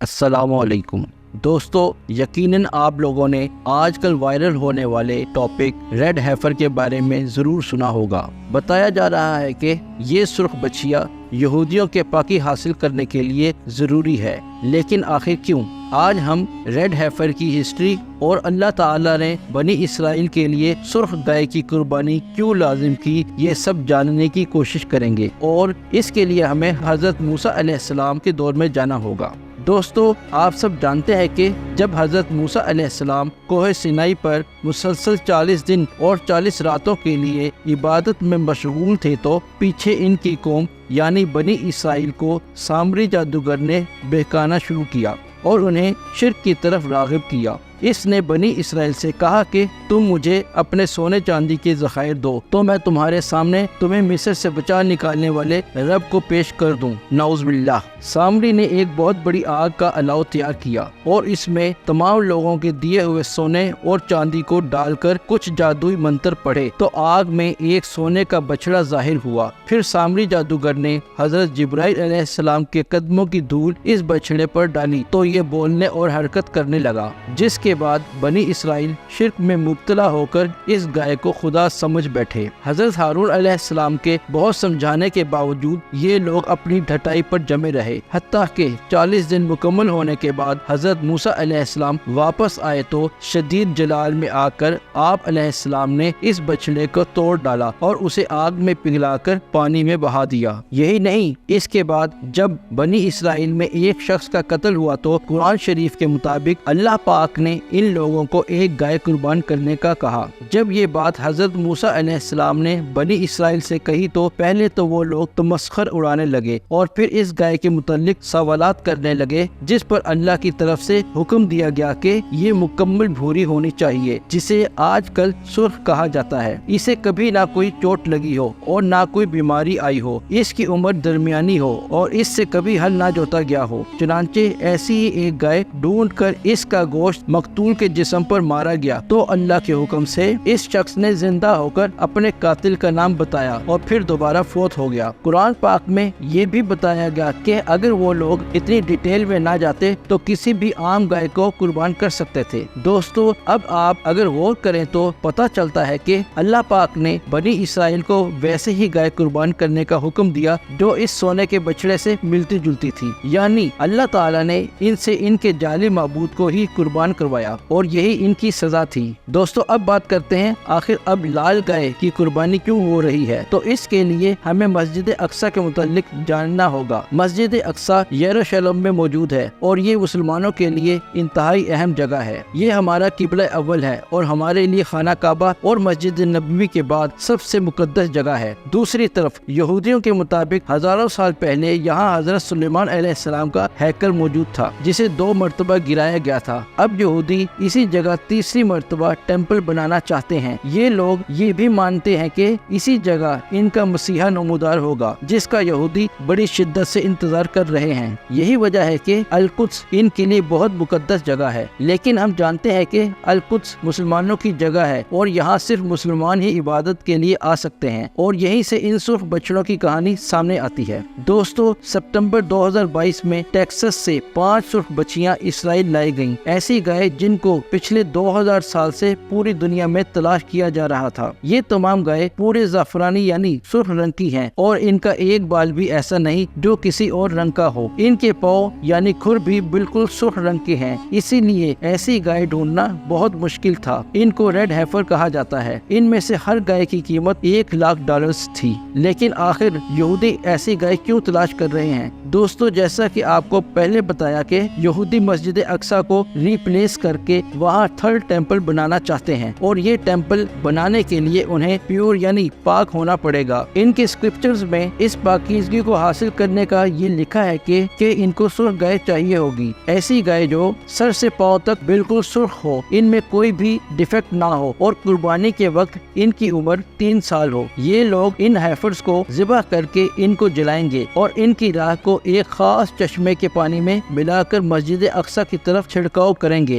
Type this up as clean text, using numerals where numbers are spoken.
السلام علیکم دوستو، یقیناً آپ لوگوں نے آج کل وائرل ہونے والے ٹاپک ریڈ ہیفر کے بارے میں ضرور سنا ہوگا۔ بتایا جا رہا ہے کہ یہ سرخ بچیا یہودیوں کے پاکی حاصل کرنے کے لیے ضروری ہے، لیکن آخر کیوں؟ آج ہم ریڈ ہیفر کی ہسٹری اور اللہ تعالیٰ نے بنی اسرائیل کے لیے سرخ گائے کی قربانی کیوں لازم کی، یہ سب جاننے کی کوشش کریں گے، اور اس کے لیے ہمیں حضرت موسیٰ علیہ السلام کے دور میں جانا ہوگا۔ دوستو، آپ سب جانتے ہیں کہ جب حضرت موسیٰ علیہ السلام کوہ سینائی پر مسلسل 40 دن اور 40 راتوں کے لیے عبادت میں مشغول تھے تو پیچھے ان کی قوم یعنی بنی اسرائیل کو سامری جادوگر نے بہکانا شروع کیا اور انہیں شرک کی طرف راغب کیا۔ اس نے بنی اسرائیل سے کہا کہ تم مجھے اپنے سونے چاندی کے ذخائر دو تو میں تمہارے سامنے تمہیں مصر سے بچا نکالنے والے رب کو پیش کر دوں۔ نعوذ باللہ۔ سامری نے ایک بہت بڑی آگ کا الاؤ تیار کیا اور اس میں تمام لوگوں کے دیے ہوئے سونے اور چاندی کو ڈال کر کچھ جادوئی منتر پڑھے تو آگ میں ایک سونے کا بچڑا ظاہر ہوا۔ پھر سامری جادوگر نے حضرت جبرائیل علیہ السلام کے قدموں کی دھول اس بچڑے پر ڈالی تو یہ بولنے اور حرکت کرنے لگا، جس کے بعد بنی اسرائیل شرک میں مبتلا ہو کر اس گائے کو خدا سمجھ بیٹھے۔ حضرت ہارون علیہ السلام کے بہت سمجھانے کے باوجود یہ لوگ اپنی ڈھٹائی پر جمے رہے، حتیٰ کہ 40 دن مکمل ہونے کے بعد حضرت موسیٰ علیہ السلام واپس آئے تو شدید جلال میں آ کر آپ علیہ السلام نے اس بچڑے کو توڑ ڈالا اور اسے آگ میں پگھلا کر پانی میں بہا دیا۔ یہی نہیں، اس کے بعد جب بنی اسرائیل میں ایک شخص کا قتل ہوا تو قرآن شریف کے مطابق اللہ پاک نے ان لوگوں کو ایک گائے قربان کرنے کا کہا۔ جب یہ بات حضرت موسیٰ علیہ السلام نے بنی اسرائیل سے کہی تو پہلے تو وہ لوگ تمسخر اڑانے لگے اور پھر اس گائے کے متعلق سوالات کرنے لگے، جس پر اللہ کی طرف سے حکم دیا گیا کہ یہ مکمل بھوری ہونی چاہیے، جسے آج کل سرخ کہا جاتا ہے۔ اسے کبھی نہ کوئی چوٹ لگی ہو اور نہ کوئی بیماری آئی ہو، اس کی عمر درمیانی ہو اور اس سے کبھی ہل نہ جوتا گیا ہو۔ چنانچہ ایسی ہی ایک گائے ڈھونڈ کر اس کا گوشت مقتول کے جسم پر مارا گیا تو اللہ کے حکم سے اس شخص نے زندہ ہو کر اپنے قاتل کا نام بتایا اور پھر دوبارہ فوت ہو گیا۔ قرآن پاک میں یہ بھی بتایا گیا کہ اگر وہ لوگ اتنی ڈیٹیل میں نہ جاتے تو کسی بھی عام گائے کو قربان کر سکتے تھے۔ دوستو، اب آپ اگر غور کریں تو پتہ چلتا ہے کہ اللہ پاک نے بنی اسرائیل کو ویسے ہی گائے قربان کرنے کا حکم دیا جو اس سونے کے بچڑے سے ملتی جلتی تھی، یعنی اللہ تعالیٰ نے ان سے ان کے جعلی معبود کو ہی قربان کروایا اور یہی ان کی سزا تھی۔ دوستو، اب بات کرتے ہیں آخر اب لال گائے کی قربانی کیوں ہو رہی ہے، تو اس کے لیے ہمیں مسجد اقصی کے متعلق جاننا ہوگا۔ مسجد اقصی یروشلم میں موجود ہے اور یہ مسلمانوں کے لیے انتہائی اہم جگہ ہے۔ یہ ہمارا قبلہ اول ہے اور ہمارے لیے خانہ کعبہ اور مسجد نبوی کے بعد سب سے مقدس جگہ ہے۔ دوسری طرف یہودیوں کے مطابق ہزاروں سال پہلے یہاں حضرت سلیمان علیہ السلام کا ہیکل موجود تھا، جسے 2 مرتبہ گرایا گیا تھا۔ اب یہودی اسی جگہ تیسری مرتبہ ٹیمپل بنانا چاہتے ہیں۔ یہ لوگ یہ بھی مانتے ہیں کہ اسی جگہ ان کا مسیحا نمودار ہوگا، جس کا یہودی بڑی شدت سے انتظار کر رہے ہیں۔ یہی وجہ ہے کہ القدس ان کے لیے بہت مقدس جگہ ہے، لیکن ہم جانتے ہیں کہ القدس مسلمانوں کی جگہ ہے اور یہاں صرف مسلمان ہی عبادت کے لیے آ سکتے ہیں، اور یہیں سے ان سرخ بچڑوں کی کہانی سامنے آتی ہے۔ دوستو، ستمبر 2022 میں ٹیکساس سے 5 سرخ بچیاں اسرائیل لائی گئیں، ایسی گائے جن کو پچھلے 2000 سال سے پوری دنیا میں تلاش کیا جا رہا تھا۔ یہ تمام گائے پورے زعفرانی یعنی سرخ رنگ کی ہیں اور ان کا ایک بال بھی ایسا نہیں جو کسی اور رنگ کا ہو۔ ان کے پاؤں یعنی کھر بھی بالکل سرخ رنگ کے ہیں، اسی لیے ایسی گائے ڈھونڈنا بہت مشکل تھا۔ ان کو ریڈ ہیفر کہا جاتا ہے۔ ان میں سے ہر گائے کی قیمت $1,00,000 تھی، لیکن آخر یہودی ایسی گائے کیوں تلاش کر رہے ہیں؟ دوستو، جیسا کہ آپ کو پہلے بتایا کہ یہودی مسجد اقصی کو ریپلیس کر کے وہاں 3rd ٹیمپل بنانا چاہتے ہیں، اور یہ ٹیمپل بنانے کے لیے انہیں پیور یعنی پاک ہونا پڑے گا۔ ان کے اسکرپچرز میں اس پاکیزگی کو حاصل کرنے کا یہ لکھا ہے کہ ان کو سرخ گائے چاہیے ہوگی، ایسی گائے جو سر سے پاؤں تک بالکل سرخ ہو، ان میں کوئی بھی ڈیفیکٹ نہ ہو اور قربانی کے وقت ان کی عمر 3 سال ہو۔ یہ لوگ ان ہیفرز کو ذبح کر کے ان کو جلائیں گے اور ان کی راہ کو ایک خاص چشمے کے پانی میں ملا کر مسجد اقصی کی طرف چھڑکاؤ کریں گے